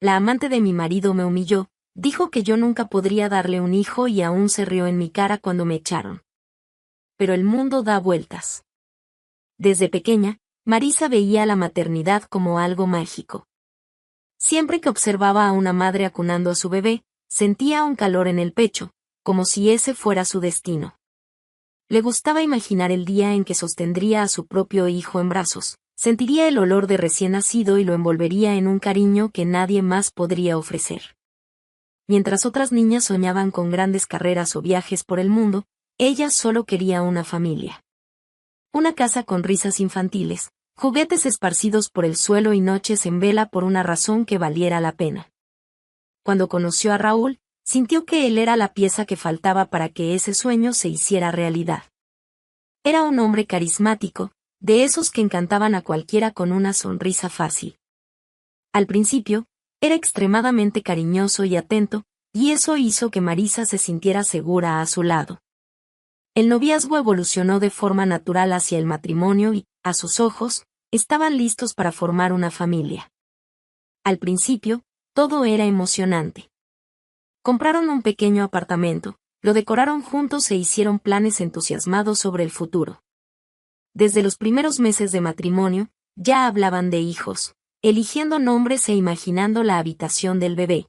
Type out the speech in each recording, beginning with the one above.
La amante de mi marido me humilló, dijo que yo nunca podría darle un hijo y aún se rió en mi cara cuando me echaron. Pero el mundo da vueltas. Desde pequeña, Marisa veía la maternidad como algo mágico. Siempre que observaba a una madre acunando a su bebé, sentía un calor en el pecho, como si ese fuera su destino. Le gustaba imaginar el día en que sostendría a su propio hijo en brazos, sentiría el olor de recién nacido y lo envolvería en un cariño que nadie más podría ofrecer. Mientras otras niñas soñaban con grandes carreras o viajes por el mundo, ella solo quería una familia. Una casa con risas infantiles, juguetes esparcidos por el suelo y noches en vela por una razón que valiera la pena. Cuando conoció a Raúl, sintió que él era la pieza que faltaba para que ese sueño se hiciera realidad. Era un hombre carismático, de esos que encantaban a cualquiera con una sonrisa fácil. Al principio, era extremadamente cariñoso y atento, y eso hizo que Marisa se sintiera segura a su lado. El noviazgo evolucionó de forma natural hacia el matrimonio y, a sus ojos, estaban listos para formar una familia. Al principio, todo era emocionante. Compraron un pequeño apartamento, lo decoraron juntos e hicieron planes entusiasmados sobre el futuro. Desde los primeros meses de matrimonio, ya hablaban de hijos, eligiendo nombres e imaginando la habitación del bebé.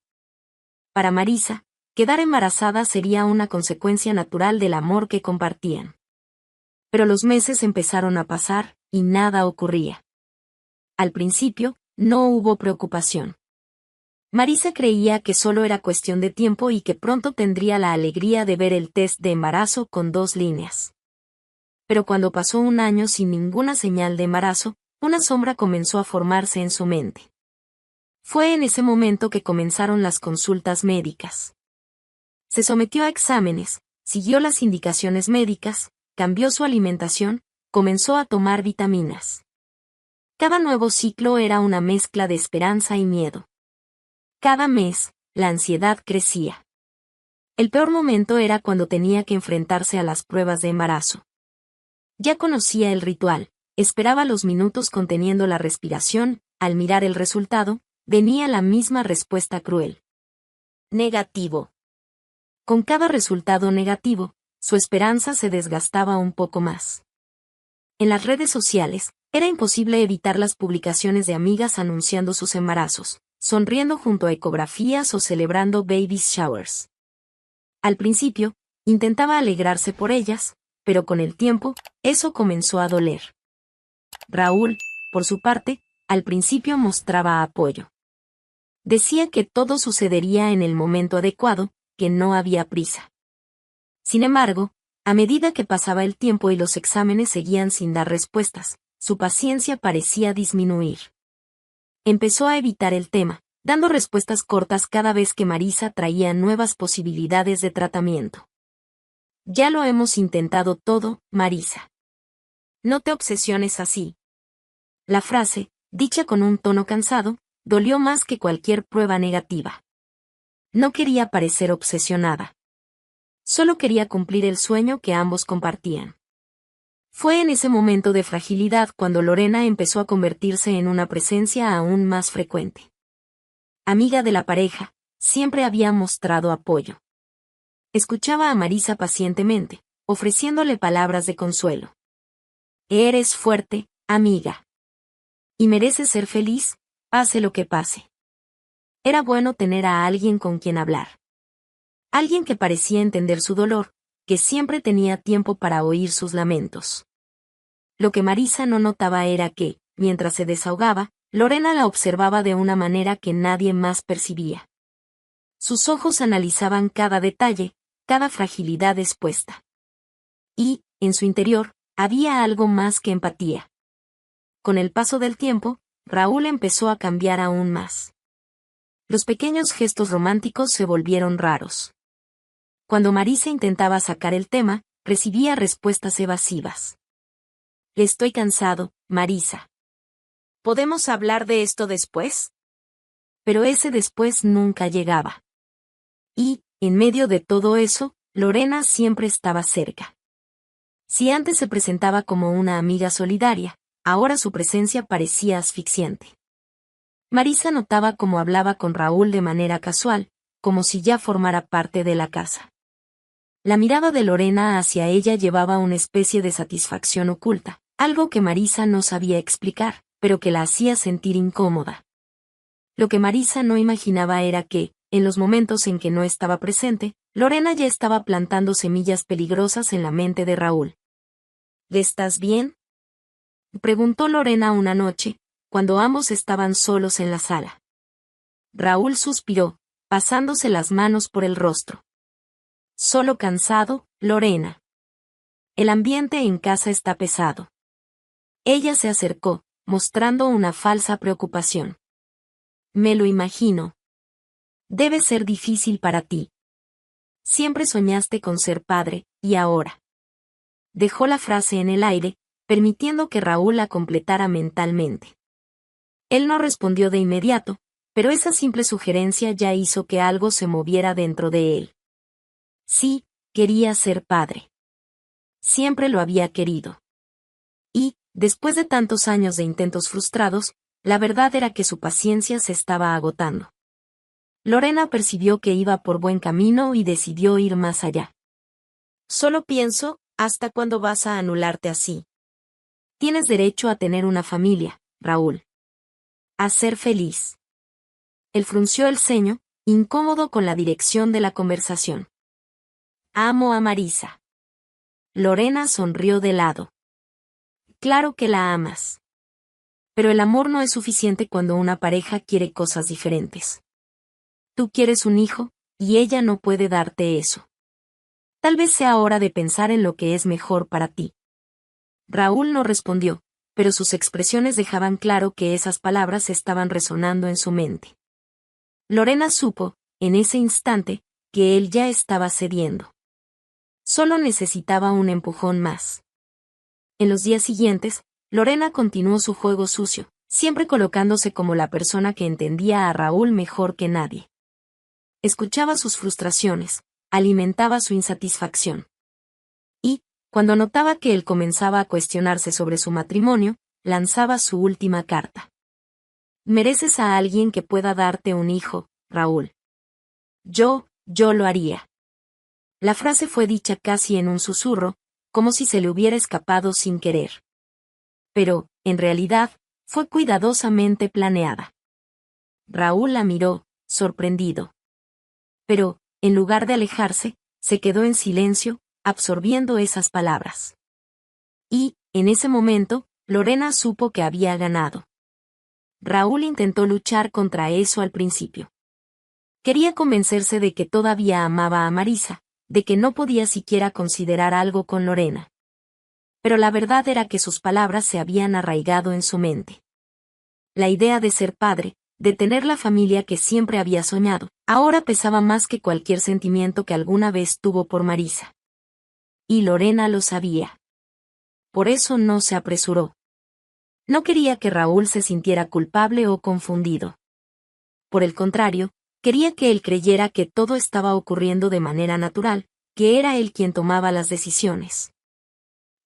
Para Marisa, quedar embarazada sería una consecuencia natural del amor que compartían. Pero los meses empezaron a pasar, y nada ocurría. Al principio, no hubo preocupación. Marisa creía que solo era cuestión de tiempo y que pronto tendría la alegría de ver el test de embarazo con 2 líneas. Pero cuando pasó un año sin ninguna señal de embarazo, una sombra comenzó a formarse en su mente. Fue en ese momento que comenzaron las consultas médicas. Se sometió a exámenes, siguió las indicaciones médicas, cambió su alimentación, comenzó a tomar vitaminas. Cada nuevo ciclo era una mezcla de esperanza y miedo. Cada mes, la ansiedad crecía. El peor momento era cuando tenía que enfrentarse a las pruebas de embarazo. Ya conocía el ritual, esperaba los minutos conteniendo la respiración, al mirar el resultado, venía la misma respuesta cruel. Negativo. Con cada resultado negativo, su esperanza se desgastaba un poco más. En las redes sociales, era imposible evitar las publicaciones de amigas anunciando sus embarazos, sonriendo junto a ecografías o celebrando baby showers. Al principio, intentaba alegrarse por ellas, pero con el tiempo, eso comenzó a doler. Raúl, por su parte, al principio mostraba apoyo. Decía que todo sucedería en el momento adecuado, que no había prisa. Sin embargo, a medida que pasaba el tiempo y los exámenes seguían sin dar respuestas, su paciencia parecía disminuir. Empezó a evitar el tema, dando respuestas cortas cada vez que Marisa traía nuevas posibilidades de tratamiento. Ya lo hemos intentado todo, Marisa. No te obsesiones así. La frase, dicha con un tono cansado, dolió más que cualquier prueba negativa. No quería parecer obsesionada. Solo quería cumplir el sueño que ambos compartían. Fue en ese momento de fragilidad cuando Lorena empezó a convertirse en una presencia aún más frecuente. Amiga de la pareja, siempre había mostrado apoyo. Escuchaba a Marisa pacientemente, ofreciéndole palabras de consuelo. Eres fuerte, amiga. Y mereces ser feliz, pase lo que pase. Era bueno tener a alguien con quien hablar. Alguien que parecía entender su dolor, que siempre tenía tiempo para oír sus lamentos. Lo que Marisa no notaba era que, mientras se desahogaba, Lorena la observaba de una manera que nadie más percibía. Sus ojos analizaban cada detalle, cada fragilidad expuesta. Y, en su interior, había algo más que empatía. Con el paso del tiempo, Raúl empezó a cambiar aún más. Los pequeños gestos románticos se volvieron raros. Cuando Marisa intentaba sacar el tema, recibía respuestas evasivas. Estoy cansado, Marisa. ¿Podemos hablar de esto después? Pero ese después nunca llegaba. Y, en medio de todo eso, Lorena siempre estaba cerca. Si antes se presentaba como una amiga solidaria, ahora su presencia parecía asfixiante. Marisa notaba cómo hablaba con Raúl de manera casual, como si ya formara parte de la casa. La mirada de Lorena hacia ella llevaba una especie de satisfacción oculta, algo que Marisa no sabía explicar, pero que la hacía sentir incómoda. Lo que Marisa no imaginaba era que, en los momentos en que no estaba presente, Lorena ya estaba plantando semillas peligrosas en la mente de Raúl. ¿Estás bien?, preguntó Lorena una noche, cuando ambos estaban solos en la sala. Raúl suspiró, pasándose las manos por el rostro. Solo cansado, Lorena. El ambiente en casa está pesado. Ella se acercó, mostrando una falsa preocupación. Me lo imagino. Debe ser difícil para ti. Siempre soñaste con ser padre, y ahora. Dejó la frase en el aire, permitiendo que Raúl la completara mentalmente. Él no respondió de inmediato, pero esa simple sugerencia ya hizo que algo se moviera dentro de él. Sí, quería ser padre. Siempre lo había querido. Y, después de tantos años de intentos frustrados, la verdad era que su paciencia se estaba agotando. Lorena percibió que iba por buen camino y decidió ir más allá. Solo pienso, ¿hasta cuándo vas a anularte así? Tienes derecho a tener una familia, Raúl. A ser feliz. Él frunció el ceño, incómodo con la dirección de la conversación. Amo a Marisa. Lorena sonrió de lado. Claro que la amas. Pero el amor no es suficiente cuando una pareja quiere cosas diferentes. Tú quieres un hijo, y ella no puede darte eso. Tal vez sea hora de pensar en lo que es mejor para ti. Raúl no respondió, pero sus expresiones dejaban claro que esas palabras estaban resonando en su mente. Lorena supo, en ese instante, que él ya estaba cediendo. Solo necesitaba un empujón más. En los días siguientes, Lorena continuó su juego sucio, siempre colocándose como la persona que entendía a Raúl mejor que nadie. Escuchaba sus frustraciones, alimentaba su insatisfacción. Y, cuando notaba que él comenzaba a cuestionarse sobre su matrimonio, lanzaba su última carta. Mereces a alguien que pueda darte un hijo, Raúl. Yo lo haría. La frase fue dicha casi en un susurro, como si se le hubiera escapado sin querer. Pero, en realidad, fue cuidadosamente planeada. Raúl la miró, sorprendido. Pero, en lugar de alejarse, se quedó en silencio, absorbiendo esas palabras. Y, en ese momento, Lorena supo que había ganado. Raúl intentó luchar contra eso al principio. Quería convencerse de que todavía amaba a Marisa, de que no podía siquiera considerar algo con Lorena. Pero la verdad era que sus palabras se habían arraigado en su mente. La idea de ser padre, de tener la familia que siempre había soñado, ahora pesaba más que cualquier sentimiento que alguna vez tuvo por Marisa. Y Lorena lo sabía. Por eso no se apresuró. No quería que Raúl se sintiera culpable o confundido. Por el contrario, quería que él creyera que todo estaba ocurriendo de manera natural, que era él quien tomaba las decisiones.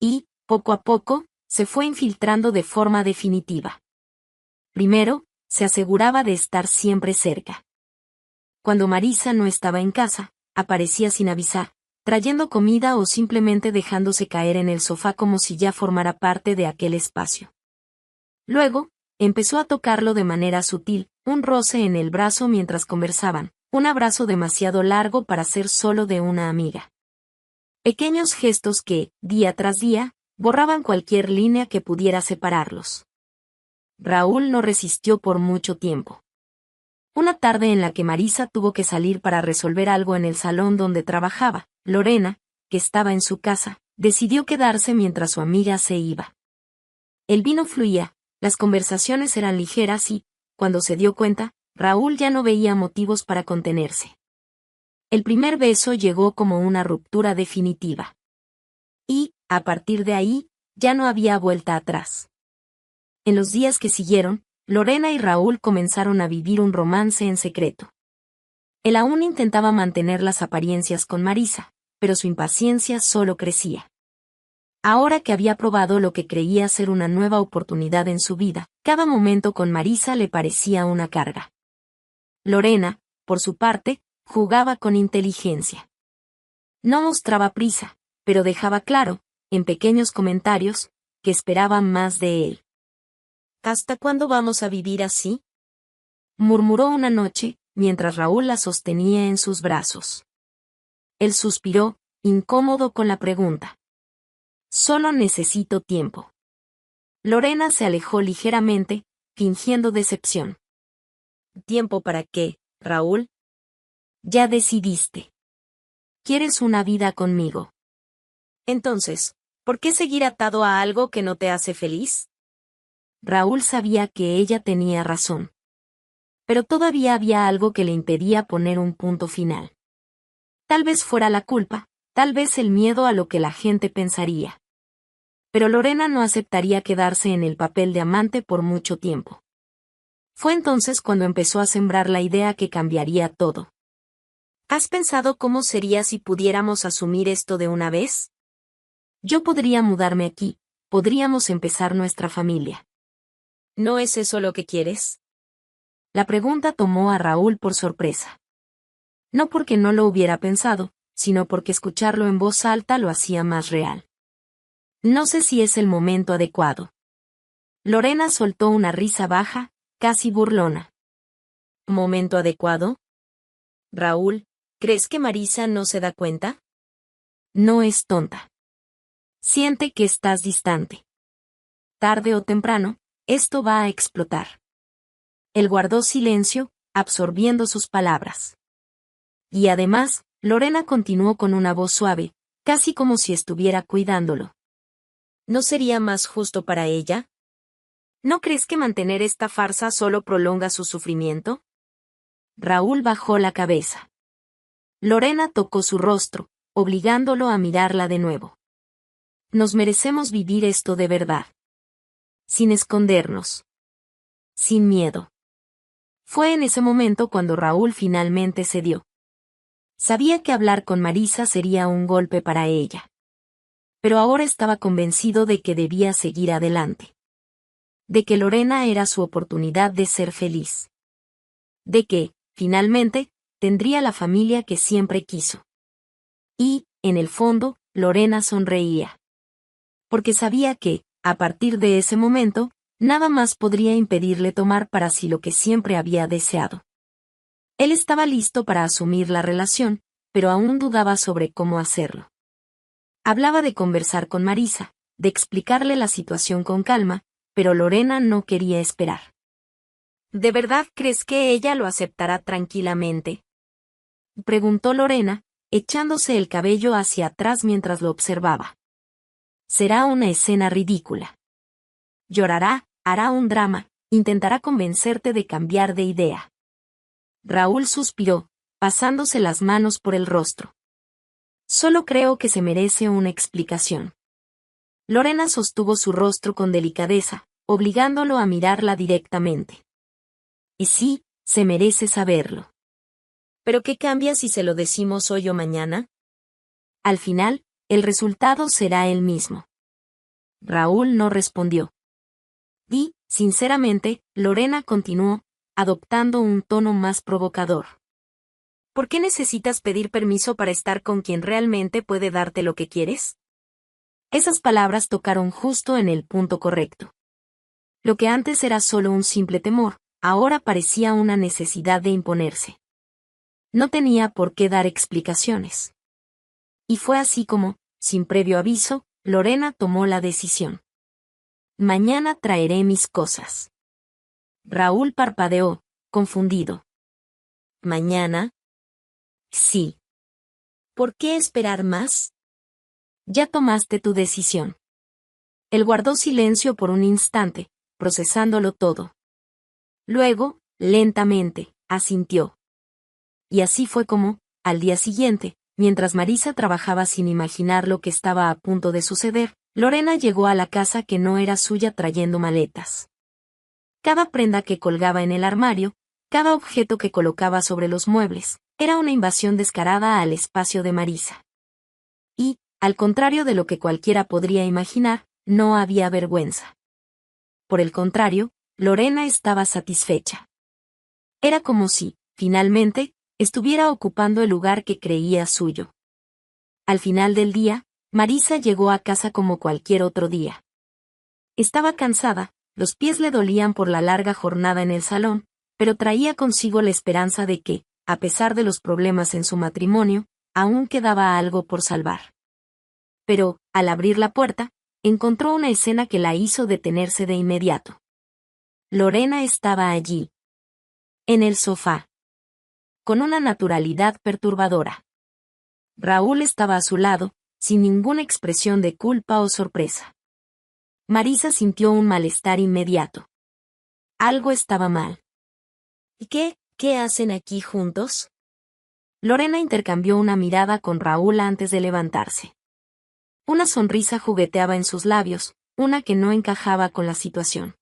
Y, poco a poco, se fue infiltrando de forma definitiva. Primero, se aseguraba de estar siempre cerca. Cuando Marisa no estaba en casa, aparecía sin avisar, trayendo comida o simplemente dejándose caer en el sofá como si ya formara parte de aquel espacio. Luego, empezó a tocarlo de manera sutil, un roce en el brazo mientras conversaban, un abrazo demasiado largo para ser solo de una amiga. Pequeños gestos que, día tras día, borraban cualquier línea que pudiera separarlos. Raúl no resistió por mucho tiempo. Una tarde en la que Marisa tuvo que salir para resolver algo en el salón donde trabajaba, Lorena, que estaba en su casa, decidió quedarse mientras su amiga se iba. El vino fluía, las conversaciones eran ligeras y, cuando se dio cuenta, Raúl ya no veía motivos para contenerse. El primer beso llegó como una ruptura definitiva. Y, a partir de ahí, ya no había vuelta atrás. En los días que siguieron, Lorena y Raúl comenzaron a vivir un romance en secreto. Él aún intentaba mantener las apariencias con Marisa, pero su impaciencia solo crecía. Ahora que había probado lo que creía ser una nueva oportunidad en su vida, cada momento con Marisa le parecía una carga. Lorena, por su parte, jugaba con inteligencia. No mostraba prisa, pero dejaba claro, en pequeños comentarios, que esperaba más de él. ¿Hasta cuándo vamos a vivir así?, murmuró una noche, mientras Raúl la sostenía en sus brazos. Él suspiró, incómodo con la pregunta. Solo necesito tiempo. Lorena se alejó ligeramente, fingiendo decepción. ¿Tiempo para qué, Raúl? Ya decidiste. ¿Quieres una vida conmigo? Entonces, ¿por qué seguir atado a algo que no te hace feliz? Raúl sabía que ella tenía razón. Pero todavía había algo que le impedía poner un punto final. Tal vez fuera la culpa, tal vez el miedo a lo que la gente pensaría. Pero Lorena no aceptaría quedarse en el papel de amante por mucho tiempo. Fue entonces cuando empezó a sembrar la idea que cambiaría todo. ¿Has pensado cómo sería si pudiéramos asumir esto de una vez? Yo podría mudarme aquí, podríamos empezar nuestra familia. ¿No es eso lo que quieres? La pregunta tomó a Raúl por sorpresa. No porque no lo hubiera pensado, sino porque escucharlo en voz alta lo hacía más real. No sé si es el momento adecuado. Lorena soltó una risa baja, casi burlona. ¿Momento adecuado? Raúl, ¿crees que Marisa no se da cuenta? No es tonta. Siente que estás distante. Tarde o temprano, esto va a explotar. Él guardó silencio, absorbiendo sus palabras. Y además, Lorena continuó con una voz suave, casi como si estuviera cuidándolo. ¿No sería más justo para ella? ¿No crees que mantener esta farsa solo prolonga su sufrimiento? Raúl bajó la cabeza. Lorena tocó su rostro, obligándolo a mirarla de nuevo. Nos merecemos vivir esto de verdad. Sin escondernos. Sin miedo. Fue en ese momento cuando Raúl finalmente cedió. Sabía que hablar con Marisa sería un golpe para ella. Pero ahora estaba convencido de que debía seguir adelante. De que Lorena era su oportunidad de ser feliz. De que, finalmente, tendría la familia que siempre quiso. Y, en el fondo, Lorena sonreía. Porque sabía que, a partir de ese momento, nada más podría impedirle tomar para sí lo que siempre había deseado. Él estaba listo para asumir la relación, pero aún dudaba sobre cómo hacerlo. Hablaba de conversar con Marisa, de explicarle la situación con calma, pero Lorena no quería esperar. ¿De verdad crees que ella lo aceptará tranquilamente?, preguntó Lorena, echándose el cabello hacia atrás mientras lo observaba. Será una escena ridícula. Llorará, hará un drama, intentará convencerte de cambiar de idea. Raúl suspiró, pasándose las manos por el rostro. Solo creo que se merece una explicación. Lorena sostuvo su rostro con delicadeza, obligándolo a mirarla directamente. Y sí, se merece saberlo. ¿Pero qué cambia si se lo decimos hoy o mañana? Al final, el resultado será el mismo. Raúl no respondió. Y, sinceramente, Lorena continuó, adoptando un tono más provocador. ¿Por qué necesitas pedir permiso para estar con quien realmente puede darte lo que quieres? Esas palabras tocaron justo en el punto correcto. Lo que antes era solo un simple temor, ahora parecía una necesidad de imponerse. No tenía por qué dar explicaciones. Y fue así como, sin previo aviso, Lorena tomó la decisión. Mañana traeré mis cosas. Raúl parpadeó, confundido. ¿Mañana? Sí. ¿Por qué esperar más? Ya tomaste tu decisión. Él guardó silencio por un instante, procesándolo todo. Luego, lentamente, asintió. Y así fue como, al día siguiente, mientras Marisa trabajaba sin imaginar lo que estaba a punto de suceder, Lorena llegó a la casa que no era suya trayendo maletas. Cada prenda que colgaba en el armario, cada objeto que colocaba sobre los muebles, era una invasión descarada al espacio de Marisa. Y, Al contrario de lo que cualquiera podría imaginar, no había vergüenza. Por el contrario, Lorena estaba satisfecha. Era como si, finalmente, estuviera ocupando el lugar que creía suyo. Al final del día, Marisa llegó a casa como cualquier otro día. Estaba cansada, los pies le dolían por la larga jornada en el salón, pero traía consigo la esperanza de que, a pesar de los problemas en su matrimonio, aún quedaba algo por salvar. Pero, al abrir la puerta, encontró una escena que la hizo detenerse de inmediato. Lorena estaba allí, en el sofá, con una naturalidad perturbadora. Raúl estaba a su lado, sin ninguna expresión de culpa o sorpresa. Marisa sintió un malestar inmediato. Algo estaba mal. ¿Y qué hacen aquí juntos? Lorena intercambió una mirada con Raúl antes de levantarse. Una sonrisa jugueteaba en sus labios, una que no encajaba con la situación.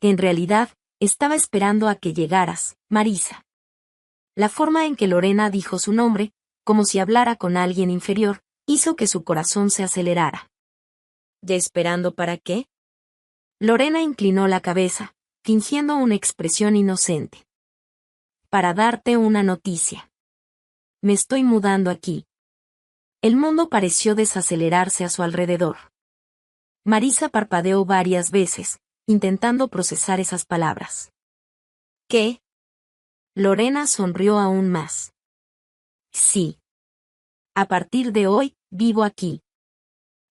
En realidad, estaba esperando a que llegaras, Marisa. La forma en que Lorena dijo su nombre, como si hablara con alguien inferior, hizo que su corazón se acelerara. ¿Ya esperando para qué? Lorena inclinó la cabeza, fingiendo una expresión inocente. Para darte una noticia. Me estoy mudando aquí. El mundo pareció desacelerarse a su alrededor. Marisa parpadeó varias veces, intentando procesar esas palabras. ¿Qué? Lorena sonrió aún más. Sí. A partir de hoy, vivo aquí.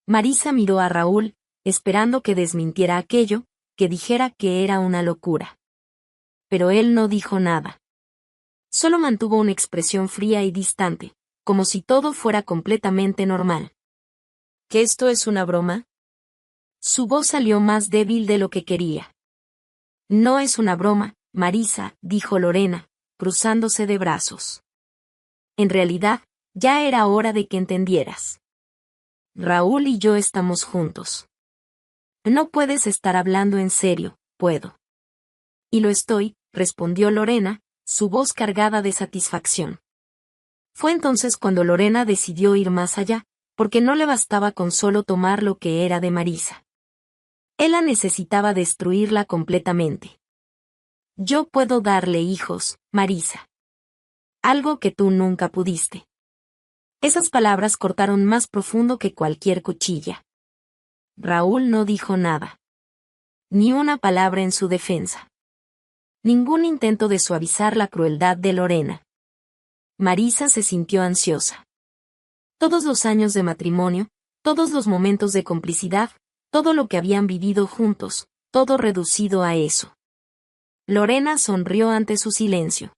Marisa miró a Raúl, esperando que desmintiera aquello, que dijera que era una locura. Pero él no dijo nada. Solo mantuvo una expresión fría y distante, como si todo fuera completamente normal. ¿Que esto es una broma? Su voz salió más débil de lo que quería. No es una broma, Marisa, dijo Lorena, cruzándose de brazos. En realidad, ya era hora de que entendieras. Raúl y yo estamos juntos. No puedes estar hablando en serio, puedo. Y lo estoy, respondió Lorena, su voz cargada de satisfacción. Fue entonces cuando Lorena decidió ir más allá, porque no le bastaba con solo tomar lo que era de Marisa. Él la necesitaba destruirla completamente. Yo puedo darle hijos, Marisa. Algo que tú nunca pudiste. Esas palabras cortaron más profundo que cualquier cuchilla. Raúl no dijo nada. Ni una palabra en su defensa. Ningún intento de suavizar la crueldad de Lorena. Marisa se sintió ansiosa. Todos los años de matrimonio, todos los momentos de complicidad, todo lo que habían vivido juntos, todo reducido a eso. Lorena sonrió ante su silencio.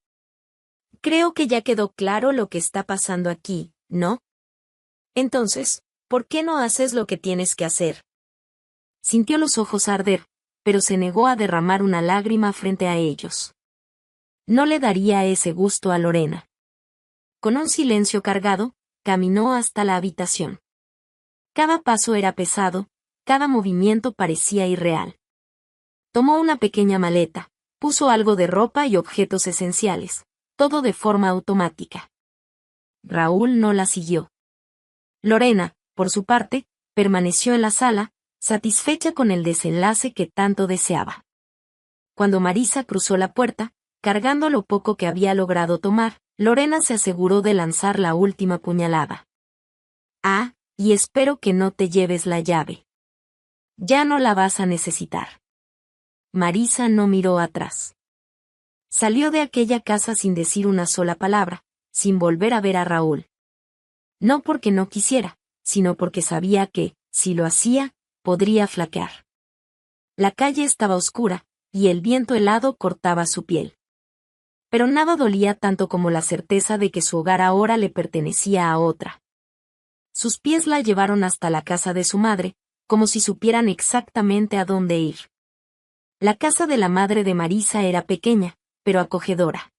Creo que ya quedó claro lo que está pasando aquí, ¿no? Entonces, ¿por qué no haces lo que tienes que hacer? Sintió los ojos arder, pero se negó a derramar una lágrima frente a ellos. No le daría ese gusto a Lorena. Con un silencio cargado, caminó hasta la habitación. Cada paso era pesado, cada movimiento parecía irreal. Tomó una pequeña maleta, puso algo de ropa y objetos esenciales, todo de forma automática. Raúl no la siguió. Lorena, por su parte, permaneció en la sala, satisfecha con el desenlace que tanto deseaba. Cuando Marisa cruzó la puerta, cargando lo poco que había logrado tomar, Lorena se aseguró de lanzar la última puñalada. Ah, y espero que no te lleves la llave. Ya no la vas a necesitar. Marisa no miró atrás. Salió de aquella casa sin decir una sola palabra, sin volver a ver a Raúl. No porque no quisiera, sino porque sabía que, si lo hacía, podría flaquear. La calle estaba oscura, y el viento helado cortaba su piel. Pero nada dolía tanto como la certeza de que su hogar ahora le pertenecía a otra. Sus pies la llevaron hasta la casa de su madre, como si supieran exactamente a dónde ir. La casa de la madre de Marisa era pequeña, pero acogedora.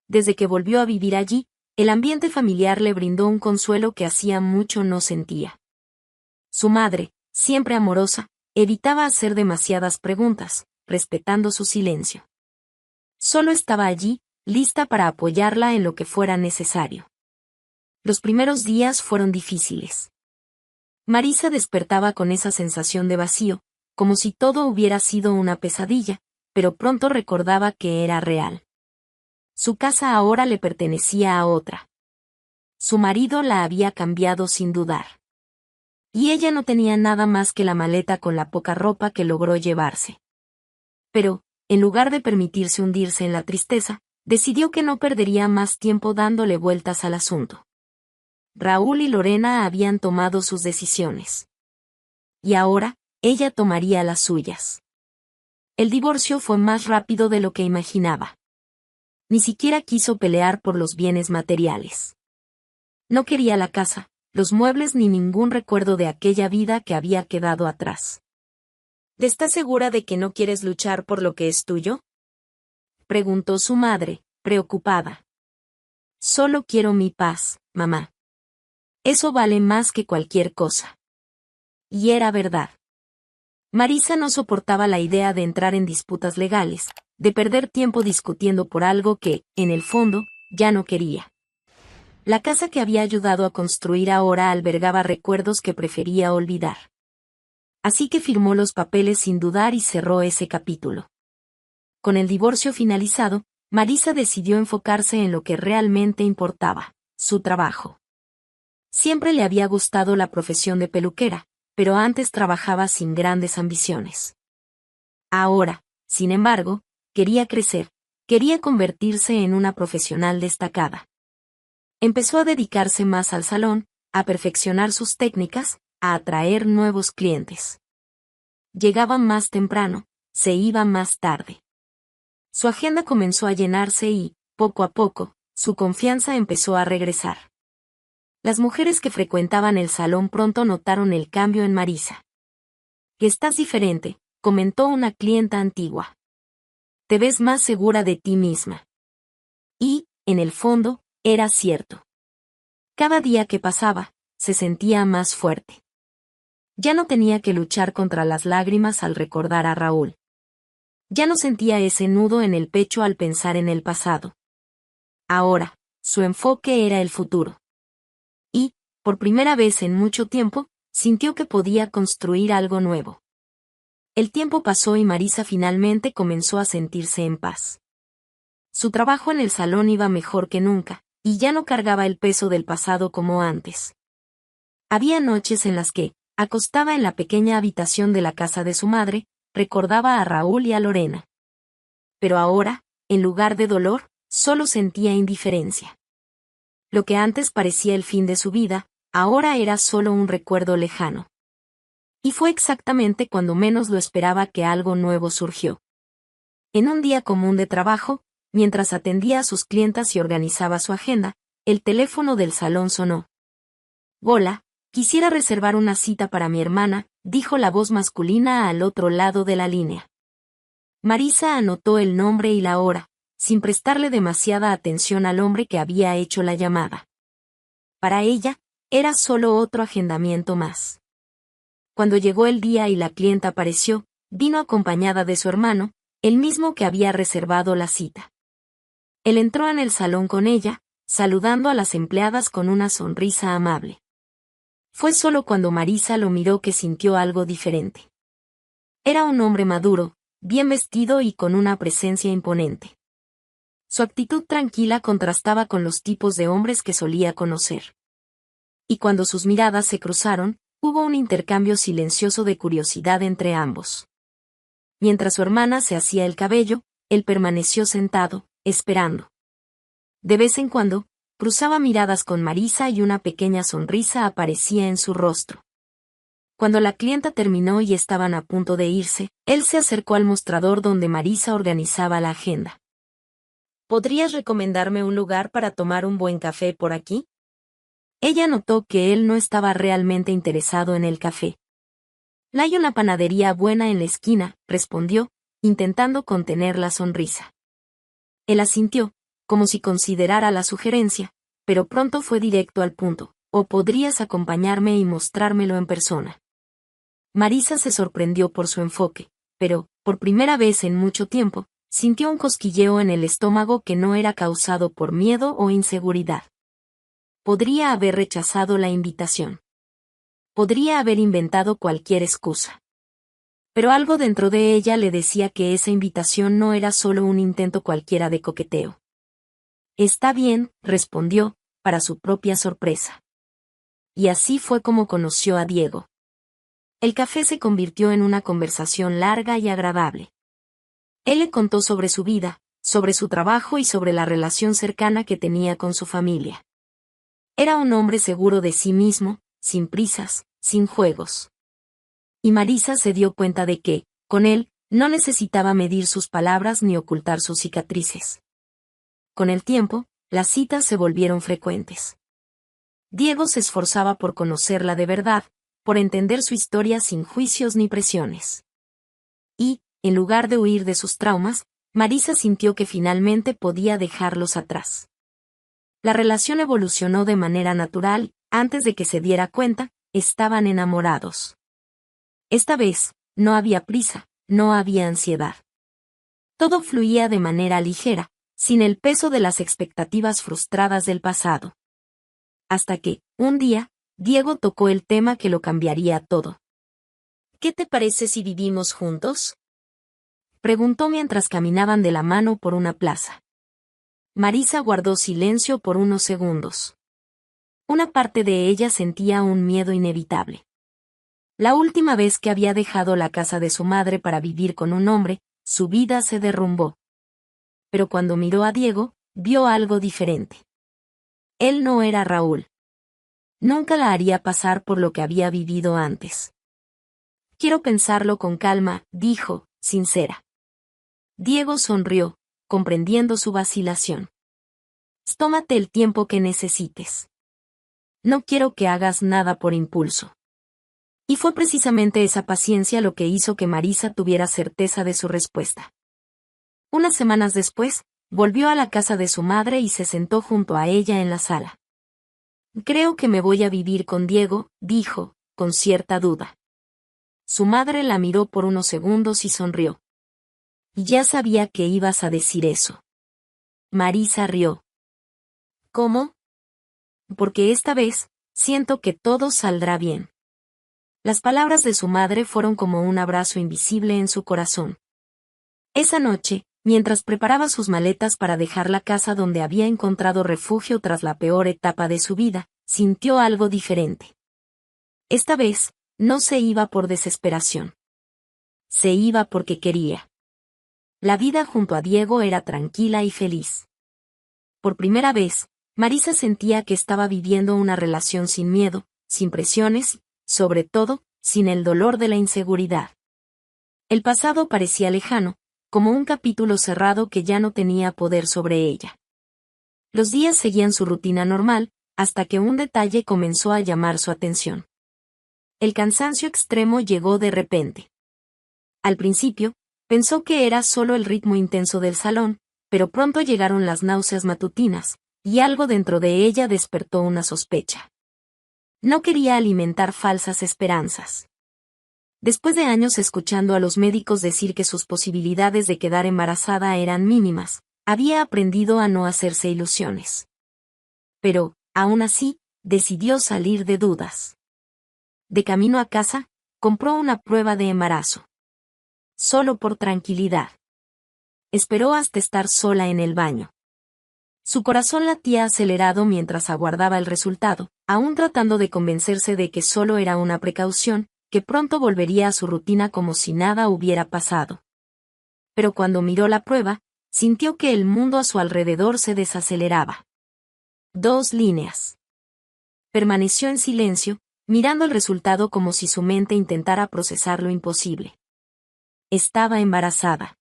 Desde que volvió a vivir allí, el ambiente familiar le brindó un consuelo que hacía mucho no sentía. Su madre, siempre amorosa, evitaba hacer demasiadas preguntas, respetando su silencio. Solo estaba allí, lista para apoyarla en lo que fuera necesario. Los primeros días fueron difíciles. Marisa despertaba con esa sensación de vacío, como si todo hubiera sido una pesadilla, pero pronto recordaba que era real. Su casa ahora le pertenecía a otra. Su marido la había cambiado sin dudar. Y ella no tenía nada más que la maleta con la poca ropa que logró llevarse. Pero, en lugar de permitirse hundirse en la tristeza, decidió que no perdería más tiempo dándole vueltas al asunto. Raúl y Lorena habían tomado sus decisiones. Y ahora, ella tomaría las suyas. El divorcio fue más rápido de lo que imaginaba. Ni siquiera quiso pelear por los bienes materiales. No quería la casa, los muebles ni ningún recuerdo de aquella vida que había quedado atrás. ¿Estás segura de que no quieres luchar por lo que es tuyo?, preguntó su madre, preocupada. Solo quiero mi paz, mamá. Eso vale más que cualquier cosa. Y era verdad. Marisa no soportaba la idea de entrar en disputas legales, de perder tiempo discutiendo por algo que, en el fondo, ya no quería. La casa que había ayudado a construir ahora albergaba recuerdos que prefería olvidar. Así que firmó los papeles sin dudar y cerró ese capítulo. Con el divorcio finalizado, Marisa decidió enfocarse en lo que realmente importaba, su trabajo. Siempre le había gustado la profesión de peluquera, pero antes trabajaba sin grandes ambiciones. Ahora, sin embargo, quería crecer, quería convertirse en una profesional destacada. Empezó a dedicarse más al salón, a perfeccionar sus técnicas, a atraer nuevos clientes. Llegaba más temprano, se iba más tarde. Su agenda comenzó a llenarse y, poco a poco, su confianza empezó a regresar. Las mujeres que frecuentaban el salón pronto notaron el cambio en Marisa. «Que estás diferente», comentó una clienta antigua. «Te ves más segura de ti misma». Y, en el fondo, era cierto. Cada día que pasaba, se sentía más fuerte. Ya no tenía que luchar contra las lágrimas al recordar a Raúl. Ya no sentía ese nudo en el pecho al pensar en el pasado. Ahora, su enfoque era el futuro. Y, por primera vez en mucho tiempo, sintió que podía construir algo nuevo. El tiempo pasó y Marisa finalmente comenzó a sentirse en paz. Su trabajo en el salón iba mejor que nunca, y ya no cargaba el peso del pasado como antes. Había noches en las que, acostada en la pequeña habitación de la casa de su madre, recordaba a Raúl y a Lorena. Pero ahora, en lugar de dolor, solo sentía indiferencia. Lo que antes parecía el fin de su vida, ahora era solo un recuerdo lejano. Y fue exactamente cuando menos lo esperaba que algo nuevo surgió. En un día común de trabajo, mientras atendía a sus clientas y organizaba su agenda, el teléfono del salón sonó. «Hola, quisiera reservar una cita para mi hermana», dijo la voz masculina al otro lado de la línea. Marisa anotó el nombre y la hora, sin prestarle demasiada atención al hombre que había hecho la llamada. Para ella, era solo otro agendamiento más. Cuando llegó el día y la clienta apareció, vino acompañada de su hermano, el mismo que había reservado la cita. Él entró en el salón con ella, saludando a las empleadas con una sonrisa amable. Fue solo cuando Marisa lo miró que sintió algo diferente. Era un hombre maduro, bien vestido y con una presencia imponente. Su actitud tranquila contrastaba con los tipos de hombres que solía conocer. Y cuando sus miradas se cruzaron, hubo un intercambio silencioso de curiosidad entre ambos. Mientras su hermana se hacía el cabello, él permaneció sentado, esperando. De vez en cuando, cruzaba miradas con Marisa y una pequeña sonrisa aparecía en su rostro. Cuando la clienta terminó y estaban a punto de irse, él se acercó al mostrador donde Marisa organizaba la agenda. «¿Podrías recomendarme un lugar para tomar un buen café por aquí?». Ella notó que él no estaba realmente interesado en el café. «Hay una panadería buena en la esquina», respondió, intentando contener la sonrisa. Él asintió, como si considerara la sugerencia, pero pronto fue directo al punto. «¿O podrías acompañarme y mostrármelo en persona?». Marisa se sorprendió por su enfoque, pero, por primera vez en mucho tiempo, sintió un cosquilleo en el estómago que no era causado por miedo o inseguridad. Podría haber rechazado la invitación. Podría haber inventado cualquier excusa. Pero algo dentro de ella le decía que esa invitación no era solo un intento cualquiera de coqueteo. Está bien, respondió, para su propia sorpresa. Y así fue como conoció a Diego. El café se convirtió en una conversación larga y agradable. Él le contó sobre su vida, sobre su trabajo y sobre la relación cercana que tenía con su familia. Era un hombre seguro de sí mismo, sin prisas, sin juegos. Y Marisa se dio cuenta de que, con él, no necesitaba medir sus palabras ni ocultar sus cicatrices. Con el tiempo, las citas se volvieron frecuentes. Diego se esforzaba por conocerla de verdad, por entender su historia sin juicios ni presiones. Y, en lugar de huir de sus traumas, Marisa sintió que finalmente podía dejarlos atrás. La relación evolucionó de manera natural, antes de que se diera cuenta, estaban enamorados. Esta vez, no había prisa, no había ansiedad. Todo fluía de manera ligera, sin el peso de las expectativas frustradas del pasado. Hasta que, un día, Diego tocó el tema que lo cambiaría todo. ¿Qué te parece si vivimos juntos?, preguntó mientras caminaban de la mano por una plaza. Marisa guardó silencio por unos segundos. Una parte de ella sentía un miedo inevitable. La última vez que había dejado la casa de su madre para vivir con un hombre, su vida se derrumbó. Pero cuando miró a Diego, vio algo diferente. Él no era Raúl. Nunca la haría pasar por lo que había vivido antes. Quiero pensarlo con calma, dijo, sincera. Diego sonrió, comprendiendo su vacilación. Tómate el tiempo que necesites. No quiero que hagas nada por impulso. Y fue precisamente esa paciencia lo que hizo que Marisa tuviera certeza de su respuesta. Unas semanas después, volvió a la casa de su madre y se sentó junto a ella en la sala. Creo que me voy a vivir con Diego, dijo, con cierta duda. Su madre la miró por unos segundos y sonrió. Ya sabía que ibas a decir eso. Marisa rió. ¿Cómo? Porque esta vez, siento que todo saldrá bien. Las palabras de su madre fueron como un abrazo invisible en su corazón. Esa noche, mientras preparaba sus maletas para dejar la casa donde había encontrado refugio tras la peor etapa de su vida, sintió algo diferente. Esta vez, no se iba por desesperación. Se iba porque quería. La vida junto a Diego era tranquila y feliz. Por primera vez, Marisa sentía que estaba viviendo una relación sin miedo, sin presiones, sobre todo, sin el dolor de la inseguridad. El pasado parecía lejano, como un capítulo cerrado que ya no tenía poder sobre ella. Los días seguían su rutina normal, hasta que un detalle comenzó a llamar su atención. El cansancio extremo llegó de repente. Al principio, pensó que era solo el ritmo intenso del salón, pero pronto llegaron las náuseas matutinas, y algo dentro de ella despertó una sospecha. No quería alimentar falsas esperanzas. Después de años escuchando a los médicos decir que sus posibilidades de quedar embarazada eran mínimas, había aprendido a no hacerse ilusiones. Pero, aún así, decidió salir de dudas. De camino a casa, compró una prueba de embarazo. Solo por tranquilidad. Esperó hasta estar sola en el baño. Su corazón latía acelerado mientras aguardaba el resultado, aún tratando de convencerse de que solo era una precaución, que pronto volvería a su rutina como si nada hubiera pasado. Pero cuando miró la prueba, sintió que el mundo a su alrededor se desaceleraba. 2 líneas. Permaneció en silencio, mirando el resultado como si su mente intentara procesar lo imposible. Estaba embarazada.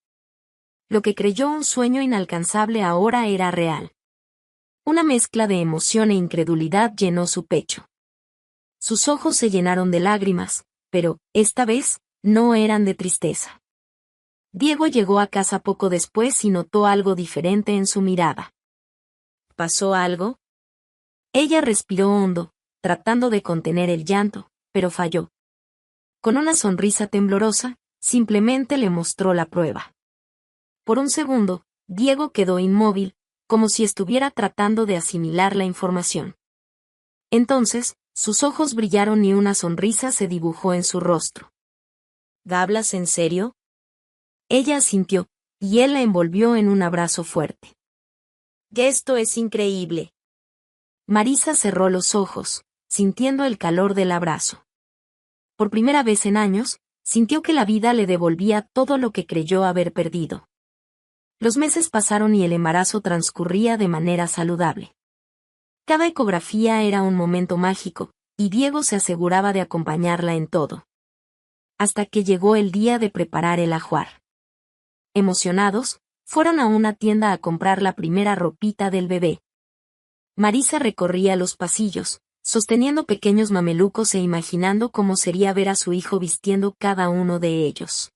Lo que creyó un sueño inalcanzable ahora era real. Una mezcla de emoción e incredulidad llenó su pecho. Sus ojos se llenaron de lágrimas, pero, esta vez, no eran de tristeza. Diego llegó a casa poco después y notó algo diferente en su mirada. ¿Pasó algo? Ella respiró hondo, tratando de contener el llanto, pero falló. Con una sonrisa temblorosa, simplemente le mostró la prueba. Por un segundo, Diego quedó inmóvil, como si estuviera tratando de asimilar la información. Entonces, Sus ojos brillaron y una sonrisa se dibujó en su rostro. ¿Hablas en serio? Ella asintió, y él la envolvió en un abrazo fuerte. Esto es increíble. Marisa cerró los ojos, sintiendo el calor del abrazo. Por primera vez en años, sintió que la vida le devolvía todo lo que creyó haber perdido. Los meses pasaron y el embarazo transcurría de manera saludable. Cada ecografía era un momento mágico, y Diego se aseguraba de acompañarla en todo. Hasta que llegó el día de preparar el ajuar. Emocionados, fueron a una tienda a comprar la primera ropita del bebé. Marisa recorría los pasillos, sosteniendo pequeños mamelucos e imaginando cómo sería ver a su hijo vistiendo cada uno de ellos.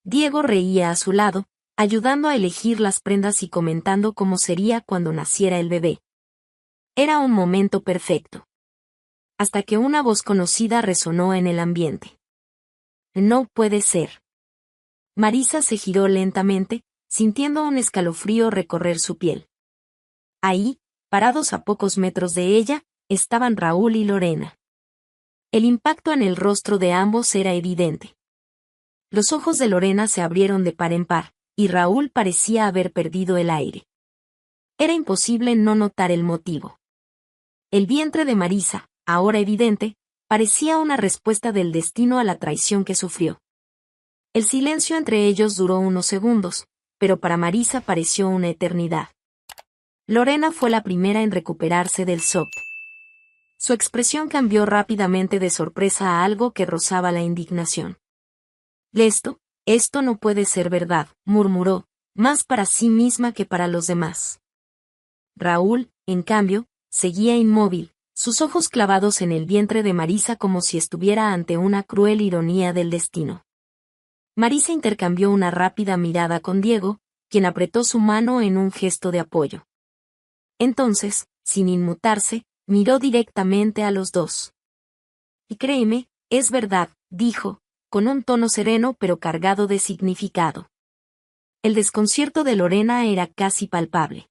Diego reía a su lado, ayudando a elegir las prendas y comentando cómo sería cuando naciera el bebé. Era un momento perfecto. Hasta que una voz conocida resonó en el ambiente. No puede ser. Marisa se giró lentamente, sintiendo un escalofrío recorrer su piel. Ahí, parados a pocos metros de ella, estaban Raúl y Lorena. El impacto en el rostro de ambos era evidente. Los ojos de Lorena se abrieron de par en par, y Raúl parecía haber perdido el aire. Era imposible no notar el motivo. El vientre de Marisa, ahora evidente, parecía una respuesta del destino a la traición que sufrió. El silencio entre ellos duró unos segundos, pero para Marisa pareció una eternidad. Lorena fue la primera en recuperarse del shock. Su expresión cambió rápidamente de sorpresa a algo que rozaba la indignación. Esto no puede ser verdad, murmuró, más para sí misma que para los demás. Raúl, en cambio, seguía inmóvil, sus ojos clavados en el vientre de Marisa como si estuviera ante una cruel ironía del destino. Marisa intercambió una rápida mirada con Diego, quien apretó su mano en un gesto de apoyo. Entonces, sin inmutarse, miró directamente a los dos. Y créeme, es verdad, dijo, con un tono sereno pero cargado de significado. El desconcierto de Lorena era casi palpable.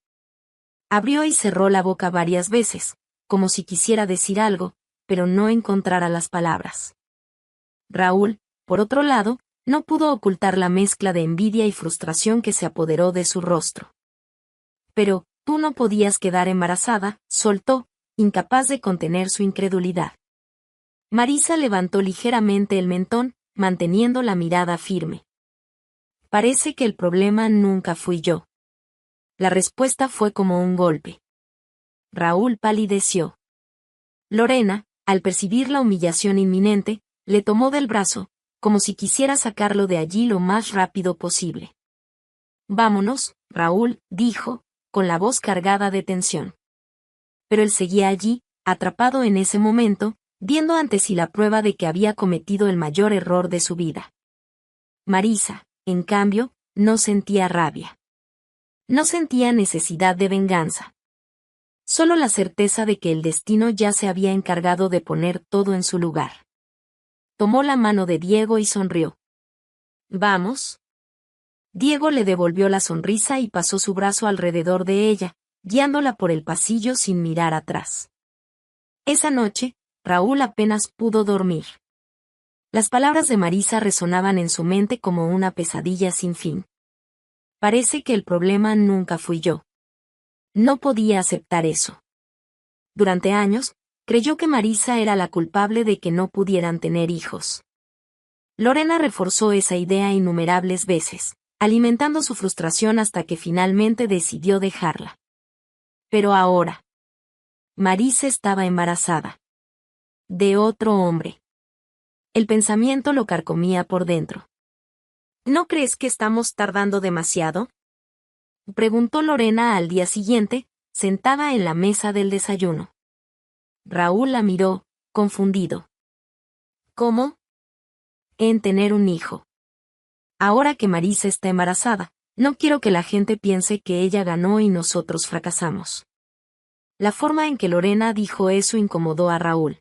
Abrió y cerró la boca varias veces, como si quisiera decir algo, pero no encontrara las palabras. Raúl, por otro lado, no pudo ocultar la mezcla de envidia y frustración que se apoderó de su rostro. Pero, tú no podías quedar embarazada, soltó, incapaz de contener su incredulidad. Marisa levantó ligeramente el mentón, manteniendo la mirada firme. Parece que el problema nunca fui yo. La respuesta fue como un golpe. Raúl palideció. Lorena, al percibir la humillación inminente, le tomó del brazo, como si quisiera sacarlo de allí lo más rápido posible. Vámonos, Raúl, dijo, con la voz cargada de tensión. Pero él seguía allí, atrapado en ese momento, viendo ante sí la prueba de que había cometido el mayor error de su vida. Marisa, en cambio, no sentía rabia. No sentía necesidad de venganza. Solo la certeza de que el destino ya se había encargado de poner todo en su lugar. Tomó la mano de Diego y sonrió. ¿Vamos? Diego le devolvió la sonrisa y pasó su brazo alrededor de ella, guiándola por el pasillo sin mirar atrás. Esa noche, Raúl apenas pudo dormir. Las palabras de Marisa resonaban en su mente como una pesadilla sin fin. Parece que el problema nunca fui yo. No podía aceptar eso. Durante años, creyó que Marisa era la culpable de que no pudieran tener hijos. Lorena reforzó esa idea innumerables veces, alimentando su frustración hasta que finalmente decidió dejarla. Pero ahora, Marisa estaba embarazada. De otro hombre. El pensamiento lo carcomía por dentro. ¿No crees que estamos tardando demasiado?, preguntó Lorena al día siguiente, sentada en la mesa del desayuno. Raúl la miró, confundido. ¿Cómo? En tener un hijo. Ahora que Marisa está embarazada, no quiero que la gente piense que ella ganó y nosotros fracasamos. La forma en que Lorena dijo eso incomodó a Raúl.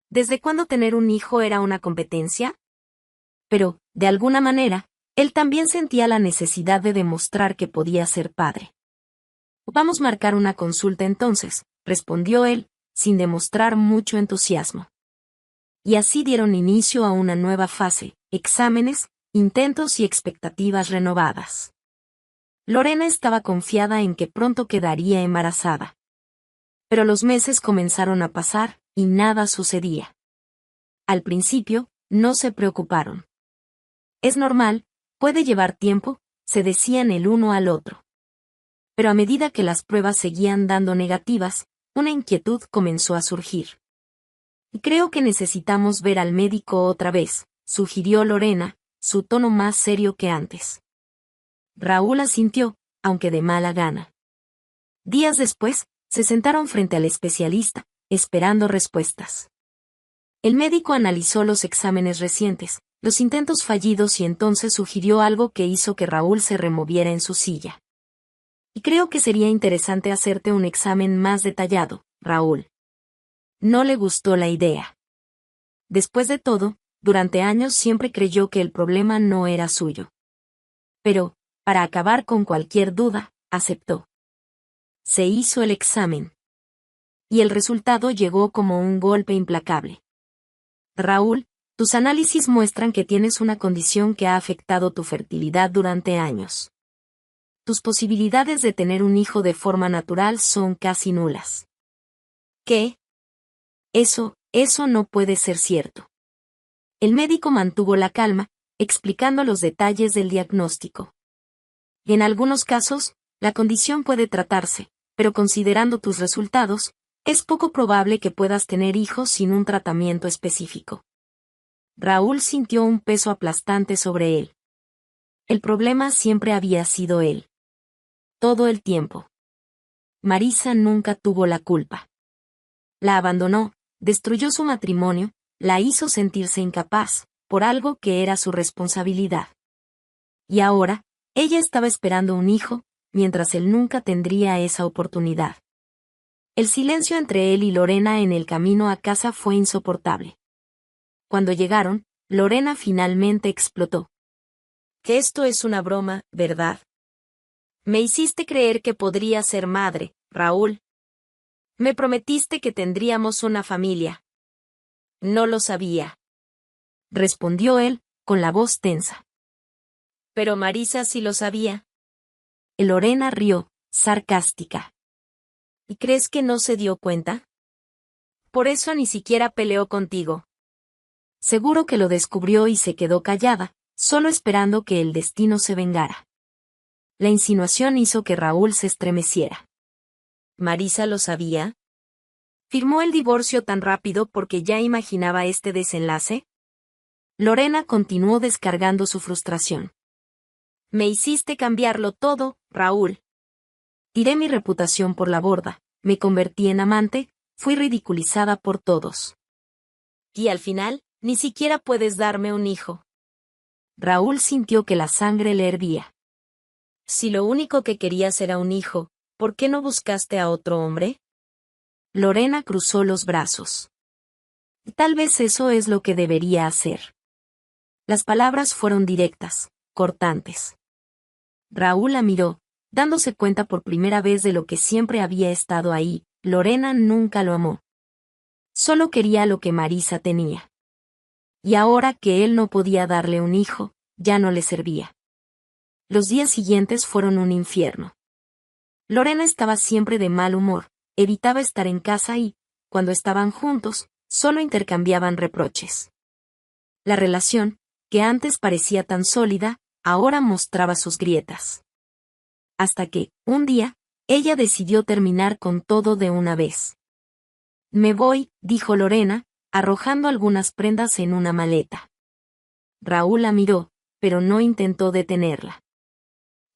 ¿Desde cuándo tener un hijo era una competencia? Pero, de alguna manera, él también sentía la necesidad de demostrar que podía ser padre. Vamos a marcar una consulta entonces, respondió él, sin demostrar mucho entusiasmo. Y así dieron inicio a una nueva fase, exámenes, intentos y expectativas renovadas. Lorena estaba confiada en que pronto quedaría embarazada. Pero los meses comenzaron a pasar, y nada sucedía. Al principio, no se preocuparon. Es normal, puede llevar tiempo, se decían el uno al otro. Pero a medida que las pruebas seguían dando negativas, una inquietud comenzó a surgir. Creo que necesitamos ver al médico otra vez, sugirió Lorena, su tono más serio que antes. Raúl asintió, aunque de mala gana. Días después, se sentaron frente al especialista, esperando respuestas. El médico analizó los exámenes recientes, los intentos fallidos y entonces sugirió algo que hizo que Raúl se removiera en su silla. Y creo que sería interesante hacerte un examen más detallado, Raúl. No le gustó la idea. Después de todo, durante años siempre creyó que el problema no era suyo. Pero, para acabar con cualquier duda, aceptó. Se hizo el examen. Y el resultado llegó como un golpe implacable. Raúl, tus análisis muestran que tienes una condición que ha afectado tu fertilidad durante años. Tus posibilidades de tener un hijo de forma natural son casi nulas. ¿Qué? Eso no puede ser cierto. El médico mantuvo la calma, explicando los detalles del diagnóstico. En algunos casos, la condición puede tratarse, pero considerando tus resultados, es poco probable que puedas tener hijos sin un tratamiento específico. Raúl sintió un peso aplastante sobre él. El problema siempre había sido él. Todo el tiempo. Marisa nunca tuvo la culpa. La abandonó, destruyó su matrimonio, la hizo sentirse incapaz, por algo que era su responsabilidad. Y ahora, ella estaba esperando un hijo, mientras él nunca tendría esa oportunidad. El silencio entre él y Lorena en el camino a casa fue insoportable. Cuando llegaron, Lorena finalmente explotó. Que esto es una broma, ¿verdad? Me hiciste creer que podría ser madre, Raúl. Me prometiste que tendríamos una familia. No lo sabía. Respondió él, con la voz tensa. Pero Marisa sí lo sabía. Lorena rió, sarcástica. ¿Y crees que no se dio cuenta? Por eso ni siquiera peleó contigo. Seguro que lo descubrió y se quedó callada, solo esperando que el destino se vengara. La insinuación hizo que Raúl se estremeciera. ¿Marisa lo sabía? ¿Firmó el divorcio tan rápido porque ya imaginaba este desenlace? Lorena continuó descargando su frustración. Me hiciste cambiarlo todo, Raúl. Tiré mi reputación por la borda, me convertí en amante, fui ridiculizada por todos. Y al final, ni siquiera puedes darme un hijo. Raúl sintió que la sangre le hervía. Si lo único que querías era un hijo, ¿por qué no buscaste a otro hombre? Lorena cruzó los brazos. Tal vez eso es lo que debería hacer. Las palabras fueron directas, cortantes. Raúl la miró, dándose cuenta por primera vez de lo que siempre había estado ahí. Lorena nunca lo amó. Solo quería lo que Marisa tenía. Y ahora que él no podía darle un hijo, ya no le servía. Los días siguientes fueron un infierno. Lorena estaba siempre de mal humor, evitaba estar en casa y, cuando estaban juntos, solo intercambiaban reproches. La relación, que antes parecía tan sólida, ahora mostraba sus grietas. Hasta que, un día, ella decidió terminar con todo de una vez. Me voy, dijo Lorena, arrojando algunas prendas en una maleta. Raúl la miró, pero no intentó detenerla.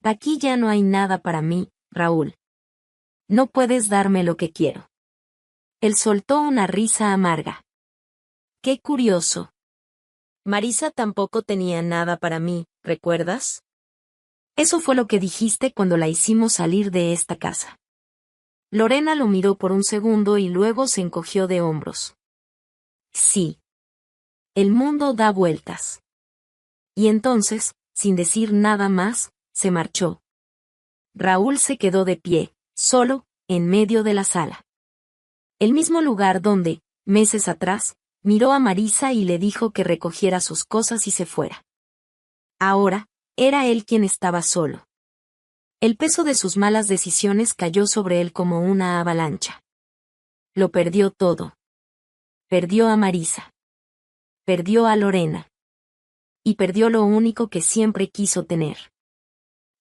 Aquí ya no hay nada para mí, Raúl. No puedes darme lo que quiero. Él soltó una risa amarga. Qué curioso. Marisa tampoco tenía nada para mí, ¿recuerdas? Eso fue lo que dijiste cuando la hicimos salir de esta casa. Lorena lo miró por un segundo y luego se encogió de hombros. Sí. El mundo da vueltas. Y entonces, sin decir nada más, se marchó. Raúl se quedó de pie, solo, en medio de la sala. El mismo lugar donde, meses atrás, miró a Marisa y le dijo que recogiera sus cosas y se fuera. Ahora, era él quien estaba solo. El peso de sus malas decisiones cayó sobre él como una avalancha. Lo perdió todo. Perdió a Marisa. Perdió a Lorena. Y perdió lo único que siempre quiso tener.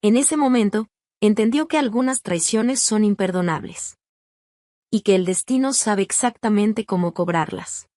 En ese momento, entendió que algunas traiciones son imperdonables. Y que el destino sabe exactamente cómo cobrarlas.